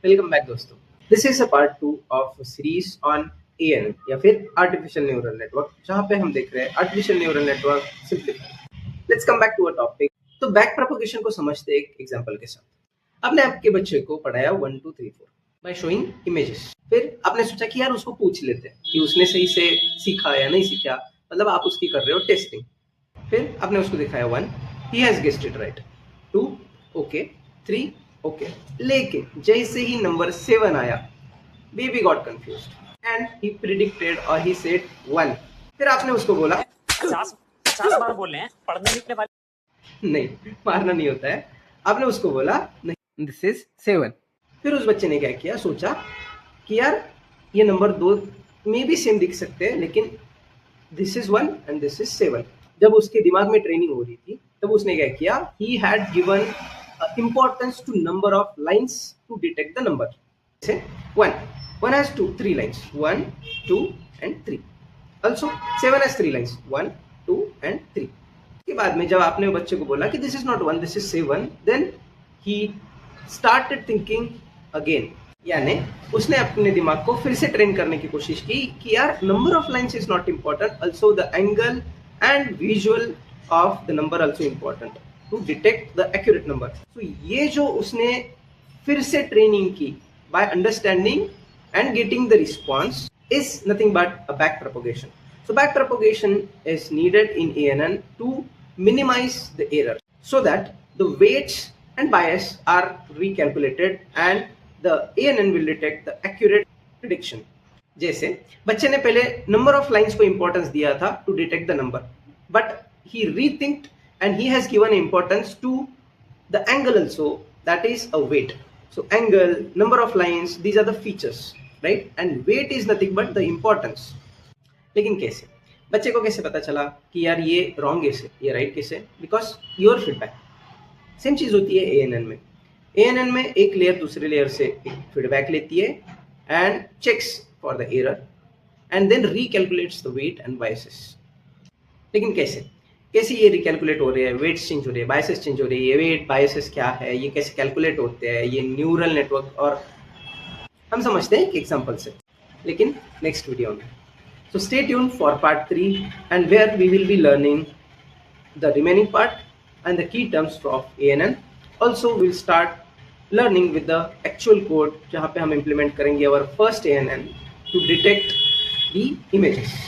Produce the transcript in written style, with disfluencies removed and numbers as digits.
Welcome back दोस्तों। This is a part 2 of series on AN या फिर artificial neural network, जहां पे हम देख रहे हैं artificial neural network simplify. Let's come back to a topic. तो बैक प्रोपगेशन को समझते हैं एक एग्जांपल के साथ। आपने आपके बच्चे को पढ़ाया 1 2 3 4 बाय शोइंग इमेजेस। फिर आपने सोचा कि यार उसको पूछ लेते हैं कि उसने सही से सीखा या नहीं सीखा, मतलब आप उसकी कर रहे हो टेस्टिंग। फिर आपने उसको दिखाया 1, he has guessed it right, 2 okay, 3 okay. लेकिन जैसे ही नंबर 7 आया, baby got confused and he predicted और ही सेड 1। फिर आपने उसको बोला 50 बार बोल रहे हैं, पढ़ने लिखने वाले नहीं, मारना नहीं होता है। आपने उसको बोला नहीं, दिस इज 7। फिर उस बच्चे ने क्या किया, सोचा कि यार ये नंबर 2 में भी सेम दिख सकते हैं, लेकिन this is 1 and this is 7। जब उसके दिमाग में ट्रेनिंग हो रही थी, तब उसने क्या किया, he had given importance to number of lines to detect the number. Say 1 has 3 lines, 1 2 and 3. Also 7 has 3 lines, 1 2 and 3. के बाद में जब आपने बच्चे को बोला कि this is not 1, this is 7, then he started thinking again. यानी उसने अपने दिमाग को फिर से ट्रेन करने की कोशिश की कि यार number of lines is not important, also the angle and visual of the number also important to detect the accurate number. तो ये जो उसने फिर से ट्रेनिंग की by understanding and getting the response is nothing but a back propagation. So back propagation is needed in ANN to minimize the error so that the weights and bias are recalculated and the ANN will detect the accurate prediction. जैसे बच्चे ने पहले number of lines को importance दिया था to detect the number, but he rethinked and he has given importance to the angle also, that is a weight. So angle, number of lines, these are the features, right? And weight is nothing but the importance. लेकिन कैसे बच्चे को कैसे पता चला कि यार ये रॉन्ग कैसे, ये राइट कैसे? Because your feedback. सेम चीज होती है एएनएन में। एएनएन में एक लेयर दूसरे लेयर से फीडबैक लेती है and checks for the error and then recalculates the weight and biases. लेकिन कैसे कैसे ये रिकैलकुलेट हो रहे हैं, वेट्स चेंज हो रहे हैं, बायसेस चेंज हो रही है, ये वेट बायसेस क्या है, ये कैसे कैलकुलेट होते हैं, ये न्यूरल नेटवर्क, और हम समझते हैं एक एग्जांपल से, लेकिन नेक्स्ट वीडियो में। So stay tuned for part 3 and where we will be learning the remaining part and the key terms of ANN. Also we'll start learning with the actual code जहाँ पे हम implement करेंगे our first ANN to detect the images.